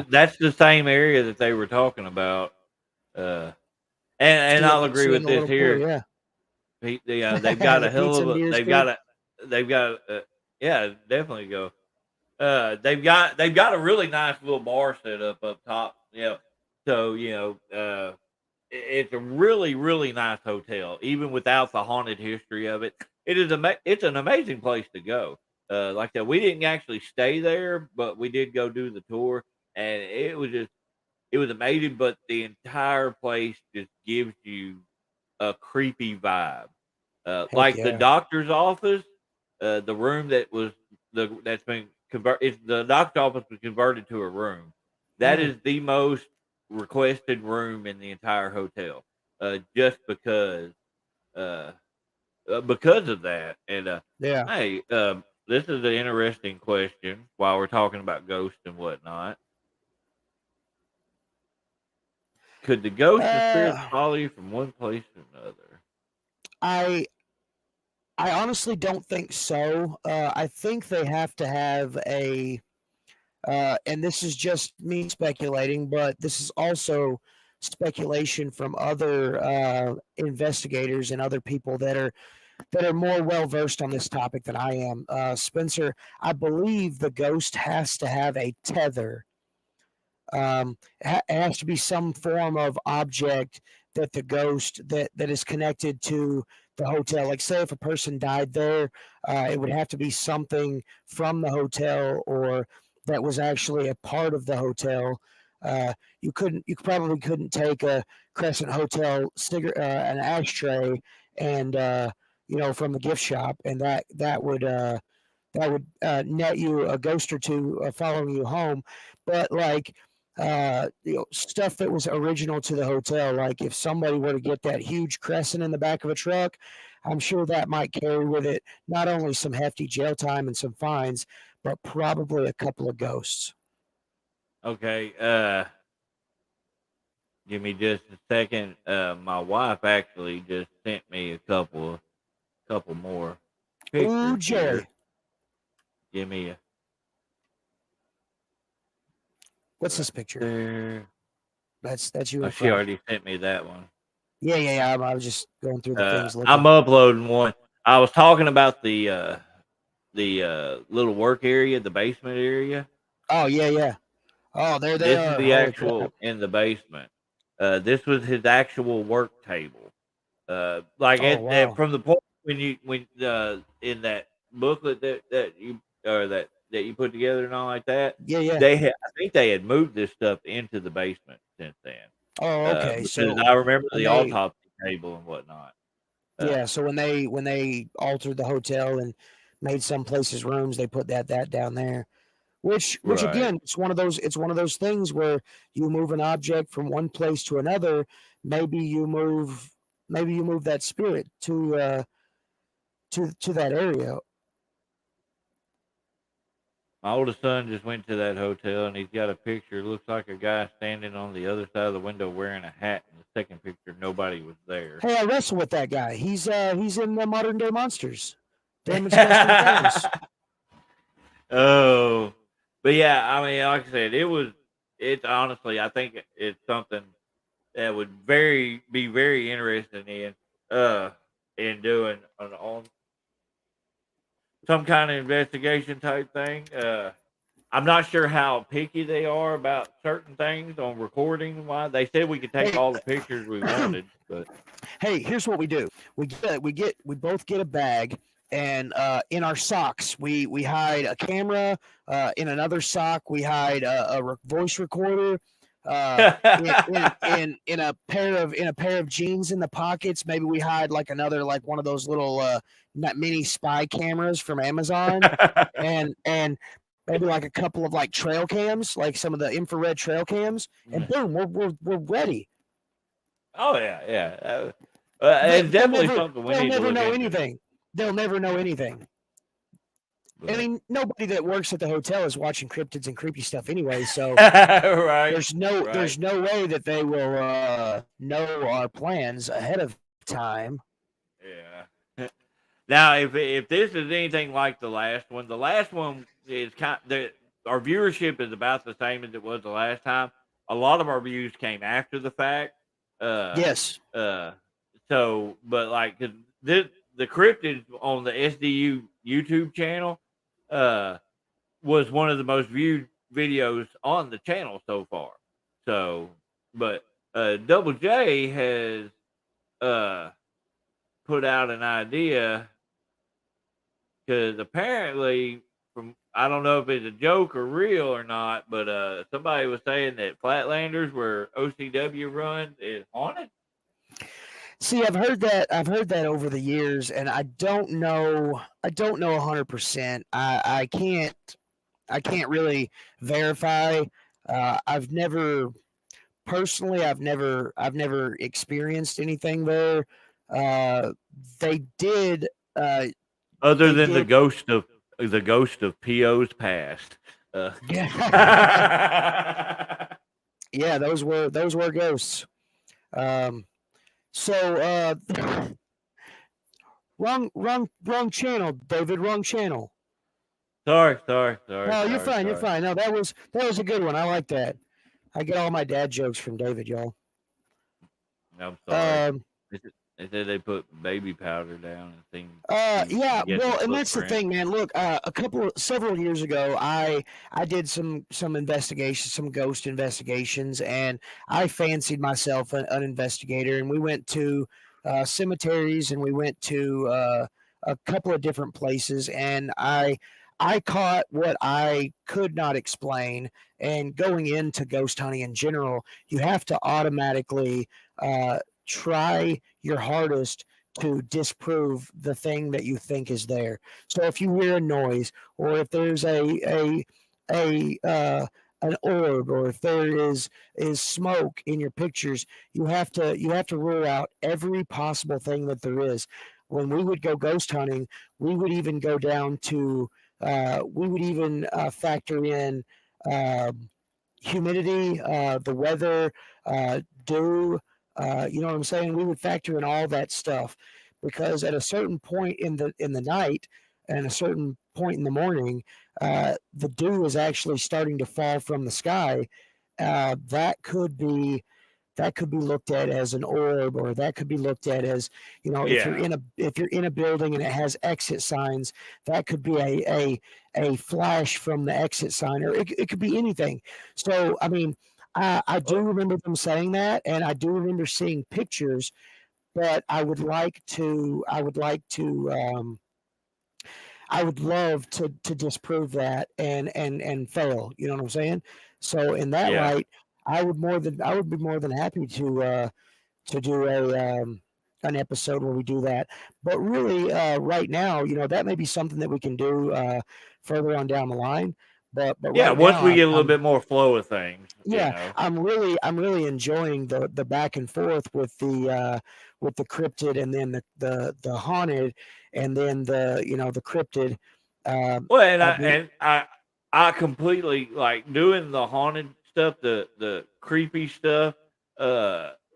that's the same area that they were talking about. And I'll agree with this here. Pool, yeah. They've got a hell of a yeah, definitely go. They've got a really nice little bar set up top. Yeah. So, it's a really, really nice hotel, even without the haunted history of it. It's an amazing place to go. Like that, we didn't actually stay there, but we did go do the tour, and it was amazing. But the entire place just gives you a creepy vibe. Like the doctor's office, the room that's been converted. The doctor's office was converted to a room. That is the most requested room in the entire hotel, just because of that. And hey, this is an interesting question. While we're talking about ghosts and whatnot, could the ghosts and spirits follow you from one place to another? I honestly don't think so. I think they have to have a. And this is just me speculating, but this is also speculation from other investigators and other people that are more well versed on this topic than I am. Spencer, I believe the ghost has to have a tether. It has to be some form of object that the ghost that is connected to the hotel. Like, say if a person died there, it would have to be something from the hotel or that was actually a part of the hotel. You probably couldn't take a Crescent Hotel an ashtray and from the gift shop, and that would net you a ghost or two following you home. But like stuff that was original to the hotel, like if somebody were to get that huge crescent in the back of a truck, I'm sure that might carry with it not only some hefty jail time and some fines, but probably a couple of ghosts. Okay, give me just a second. My wife actually just sent me a couple more pictures. Ooh, Jerry. Here. Give me a. What's this picture? There. That's you. Oh, she already sent me that one. Yeah. I was just going through the things. I'm uploading one. I was talking about the little work area, the basement area. Oh yeah. Oh, there they are. This is the actual in the basement. This was his actual work table. From the point when in that booklet that you put together and all like that. Yeah. I think they had moved this stuff into the basement since then. Oh, okay. So I remember the autopsy table and whatnot. Yeah. So when they altered the hotel and made some places rooms, they put that down there. Which again, it's one of those things where you move an object from one place to another. Maybe you move that spirit to that area. My oldest son just went to that hotel and he's got a picture. It looks like a guy standing on the other side of the window wearing a hat. In the second picture, nobody was there. Hey, I wrestle with that guy. He's in the Modern Day Monsters. Damage Custom Games. Oh, but yeah, I mean, like I said, it's honestly, I think it's something that would be very interesting in doing on some kind of investigation type thing. I'm not sure how picky they are about certain things on recording. Why they said we could take all the pictures we wanted, but hey, here's what we do: we both get a bag, and in our socks we hide a camera. In another sock we hide a voice recorder. In a pair of jeans in the pockets, maybe we hide another one of those little mini spy cameras from Amazon, and maybe a couple of trail cams, some of the infrared trail cams, and boom, we're ready. Oh yeah. It's definitely something we need to look into. They'll never know anything. I mean, nobody that works at the hotel is watching cryptids and creepy stuff anyway, so there's no way that they will know our plans ahead of time. Yeah. Now, if this is anything like the last one is our viewership is about the same as it was the last time. A lot of our views came after the fact. Yes. So, but the cryptids on the SDU YouTube channel was one of the most viewed videos on the channel so far. So, but Double J has put out an idea because apparently, I don't know if it's a joke or real or not, but somebody was saying that Flatlanders, where OCW runs, is haunted. See, I've heard that over the years, and I don't know 100%. I can't really verify. I've never experienced anything there. They did. Other than the ghost of PO's past. Yeah. Yeah, those were ghosts. So wrong channel, David. Wrong channel. Sorry. No, you're fine. You're fine. No, that was a good one. I like that. I get all my dad jokes from David, y'all. I'm sorry. They said they put baby powder down and things. Yeah, Get the well, and that's the footprint. thing, man. Look, several years ago, I did some investigations, some ghost investigations, and I fancied myself an investigator. And we went to cemeteries, and we went to a couple of different places, and I caught what I could not explain. And going into ghost hunting in general, you have to automatically uh, try your hardest to disprove the thing that you think is there. So if you hear a noise, or if there's a an orb, or if there is smoke in your pictures, you have to rule out every possible thing that there is. When we would go ghost hunting, we would even go down to we would even factor in humidity, the weather, dew. You know what I'm saying? We would factor in all that stuff because at a certain point in the night and a certain point in the morning, the dew is actually starting to fall from the sky. That could be looked at as an orb, or that could be looked at as, if you're Yeah. in a building and it has exit signs, that could be a flash from the exit sign, or it could be anything. So I mean, I do remember them saying that, and I do remember seeing pictures, but I would love to disprove that and fail. You know what I'm saying? So in that Yeah. light, I would be more than happy to do an episode where we do that. But really, right now, that may be something that we can do further on down the line. But Yeah. right Once now, we get a little I'm bit more flow of things, yeah, I'm really enjoying the back and forth with the cryptid, and then the haunted, and then the cryptid. Well, and I I mean, and I completely like doing the haunted stuff, the creepy stuff.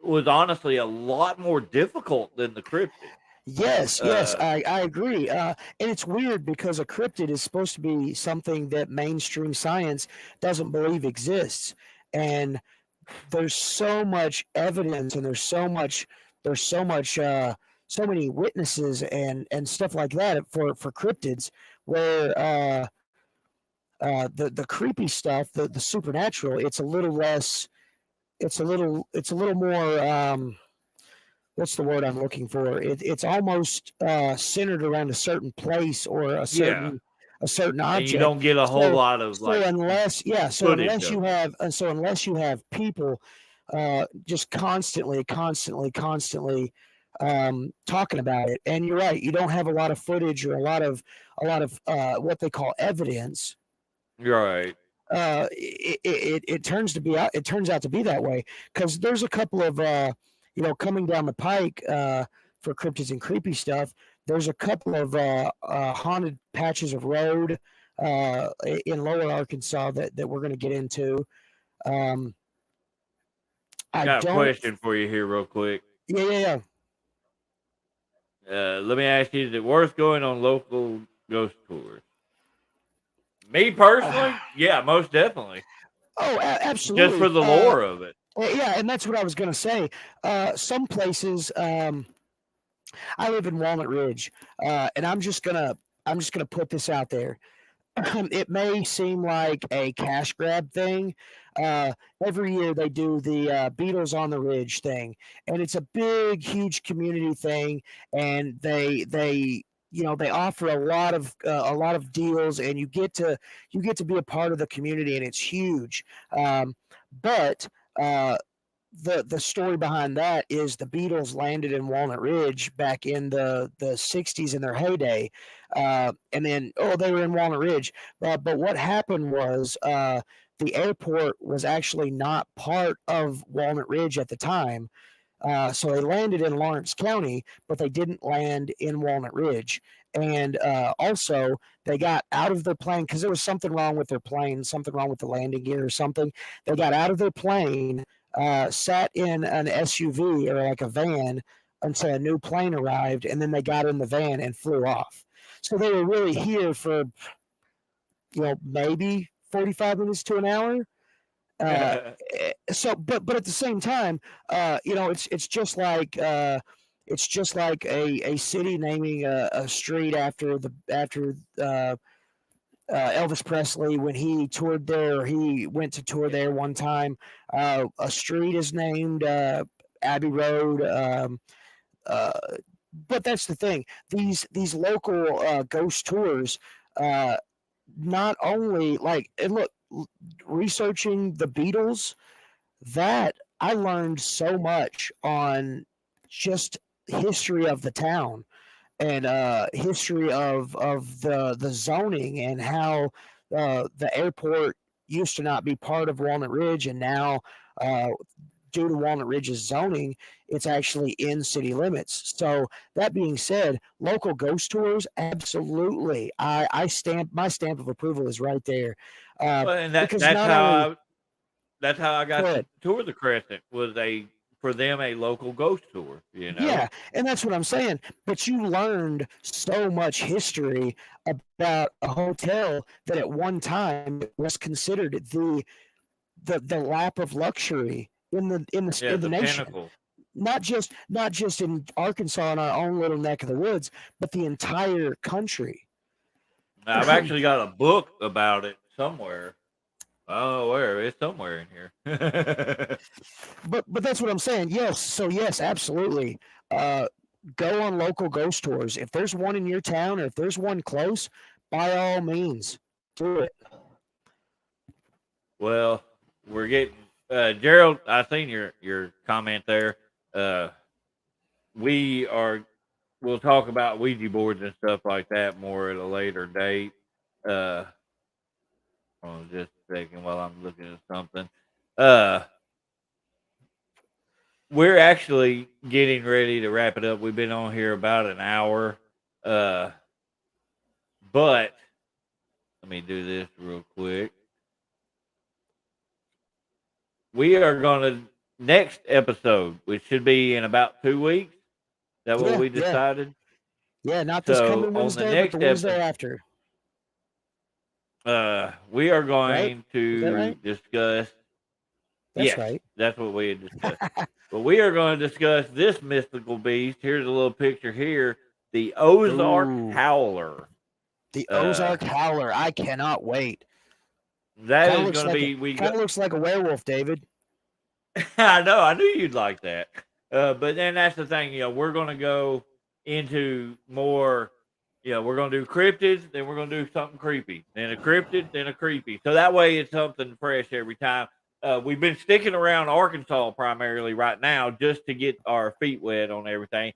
Was honestly a lot more difficult than the cryptid. yes, Uh, I agree. And it's weird because a cryptid is supposed to be something that mainstream science doesn't believe exists, and there's so much evidence, and there's so many witnesses and stuff like that for cryptids, where the creepy stuff, the supernatural, it's a little less, it's a little more, what's the word I'm looking for? It's almost centered around a certain place, or yeah, a certain and you object. don't get a whole So lot of so like unless yeah, footage of it. so unless you have people just constantly talking about it, and you're right, you don't have a lot of footage, or a lot of what they call evidence. Right. It turns out to be that way, because there's a couple of coming down the pike for cryptids and creepy stuff. There's a couple of haunted patches of road in lower Arkansas that we're going to get into. um, I Got a don't question for you here, real quick. yeah. Let me ask you: is it worth going on local ghost tours? Me personally, yeah, most definitely. Oh, Just for absolutely. the lore of it. Yeah, and that's what I was going to say. Some places, I live in Walnut Ridge, and I'm just gonna put this out there. It may seem like a cash grab thing. Uh, every year they do the Beatles on the Ridge thing, and it's a big, huge community thing, and they offer a lot of deals, and you get to be a part of the community, and it's huge. But uh, the story behind that is the Beatles landed in Walnut Ridge back in the 60s in their heyday, and then they were in Walnut Ridge, but what happened was the airport was actually not part of Walnut Ridge at the time. So they landed in Lawrence County, but they didn't land in Walnut Ridge. And also, they got out of their plane because there was something wrong with their plane, something wrong with the landing gear or something. They got out of their plane, sat in an SUV or like a van until a new plane arrived, and then they got in the van and flew off. So they were really here for maybe 45 minutes to an hour. Uh, but at the same time, it's just like It's just like a city naming a street after Elvis Presley when he toured there, or he went to tour there one time. A street is named Abbey Road. Uh, but that's the thing. These local ghost tours, uh, not only like, and look, researching the Beatles, that I learned so much on just history of the town and history of the zoning and how the airport used to not be part of Walnut Ridge, and now due to Walnut Ridge's zoning, it's actually in city limits. So that being said, local ghost tours, absolutely. I stamp my stamp of approval is right there. Well, and Because not only that's how I got to good, tour the Crescent, was for them a local ghost tour. yeah, and that's what I'm saying. But you learned so much history about a hotel that at one time was considered the lap of luxury in the nation. Pinnacle. Not just in Arkansas in our own little neck of the woods, but the entire country. I've actually got a book about it somewhere. Oh, where? It's somewhere in here. But that's what I'm saying. Yes, so yes, absolutely. Go on local ghost tours. If there's one in your town or if there's one close, by all means, do it. Well, we're getting Gerald. I seen your comment there. We'll talk about Ouija boards and stuff like that more at a later date. Hold on just a second while I'm looking at something. We're actually getting ready to wrap it up. We've been on here about an hour. But let me do this real quick. We are going to next episode, which should be in about 2 weeks. Is that what we decided? Yeah, not this coming Wednesday, but the Wednesday after. We are going to discuss. That's right. That's what we had discussed. But we are going to discuss this mystical beast. Here's a little picture here: the Ozark Howler. The Ozark Howler. I cannot wait. That is going to be. Kind of looks like a werewolf, David. I know. I knew you'd like that. But then that's the thing. We're going to go into more. We're going to do cryptids, then we're going to do something creepy, then a cryptid, then a creepy. So that way it's something fresh every time. We've been sticking around Arkansas primarily right now just to get our feet wet on everything.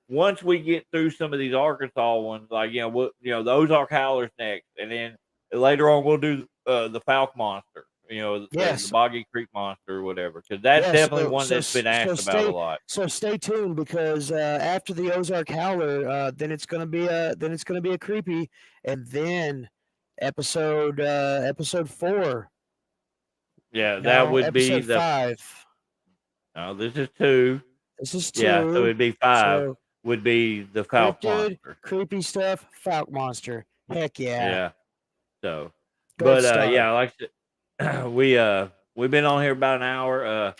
Once we get through some of these Arkansas ones, like the Ozark Howler's next, and then later on we'll do the Falk Monster, the Boggy Creek Monster or whatever, because that's definitely one that's been asked about a lot. So stay tuned, because after the Ozark Howler, then it's gonna be a creepy, and then episode 4. Yeah, that would be episode 5. No, this is 2. This is 2. Yeah, so it'd be 5. So would be the Falk Monster. Creepy stuff, Falk Monster. Heck yeah. Yeah. So, but like I said, we've been on here about an hour.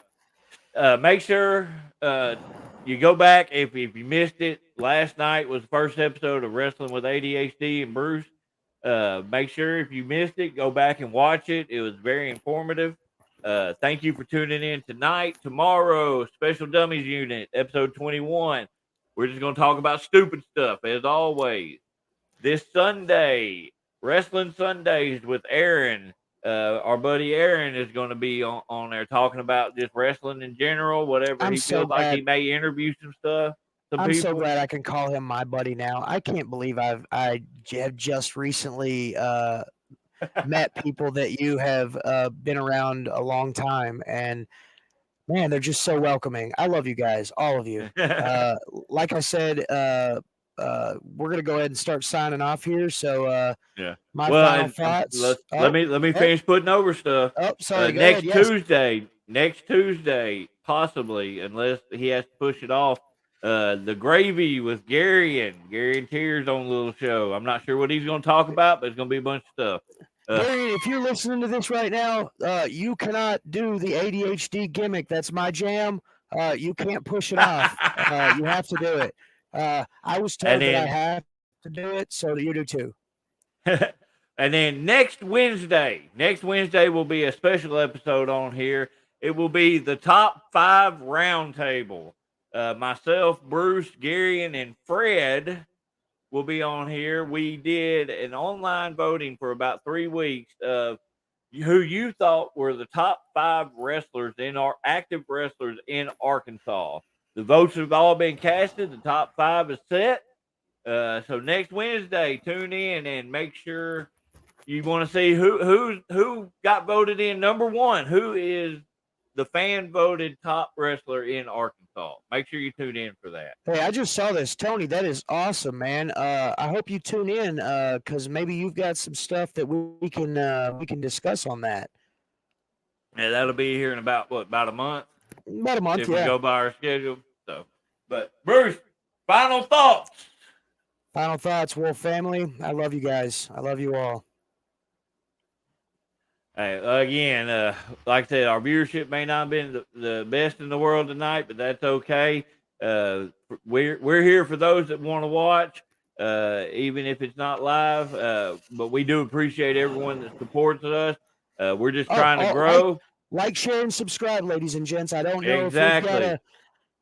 Make sure you go back if you missed it. Last night was the first episode of Wrestling with ADHD and Bruce. Make sure if you missed it, go back and watch it. It was very informative. Thank you for tuning in tonight. Tomorrow, Special Dummies Unit, episode 21. We're just going to talk about stupid stuff, as always. This Sunday, Wrestling Sundays with Aaron. Our buddy Aaron is going to be on there talking about just wrestling in general, whatever he feels like. He may interview some stuff. I'm so glad I can call him my buddy now. I can't believe I have just recently met people that you have been around a long time, and man, they're just so welcoming. I love you guys, all of you. Like I said, we're gonna go ahead and start signing off here. So my final thoughts. Let me finish putting over stuff. Oh, sorry. Next Tuesday, possibly, unless he has to push it off. The Gravy with Gary and Tears on a little show. I'm not sure what he's going to talk about, but it's going to be a bunch of stuff. Gary, if you're listening to this right now, you cannot do the ADHD gimmick. That's my jam. You can't push it off. You have to do it. I was told that I have to do it, so you do too. And then next Wednesday will be a special episode on here. It will be the top 5 roundtable. Myself, Bruce, Gary, and Fred will be on here. We did an online voting for about 3 weeks of who you thought were the top 5 wrestlers in our active wrestlers in Arkansas. The votes have all been casted. The top 5 is set. So next Wednesday, tune in and make sure you want to see who got voted in number 1. Who is the fan voted top wrestler in Arkansas? Make sure you tune in for that. Hey, I just saw this, Tony. That is awesome, man. I hope you tune in because maybe you've got some stuff that we can discuss on that. Yeah, that'll be here in about a month. About a month, if we go by our schedule. So, but Bruce, final thoughts. Final thoughts, Wolf family. I love you guys. I love you all. Hey, again, like I said, our viewership may not have been the best in the world tonight, but that's okay. We're here for those that want to watch, even if it's not live. But we do appreciate everyone that supports us. We're just trying to grow. Like, share, and subscribe, ladies and gents. I don't know exactly. if we've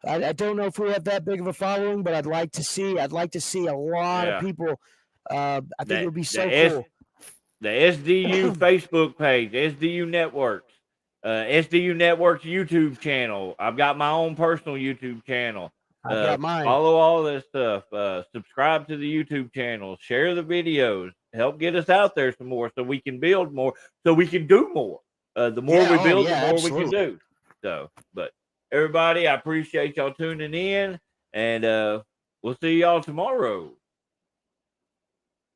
got I don't know if we have that big of a following, but I'd like to see a lot of people. I think it would be so cool. The SDU Facebook page, SDU Networks, SDU Networks YouTube channel. I've got my own personal YouTube channel. I've got mine. Follow all this stuff. Subscribe to the YouTube channel. Share the videos. Help get us out there some more so we can build more, so we can do more. The more we build, the more we can do. So, but everybody, I appreciate y'all tuning in, and we'll see y'all tomorrow.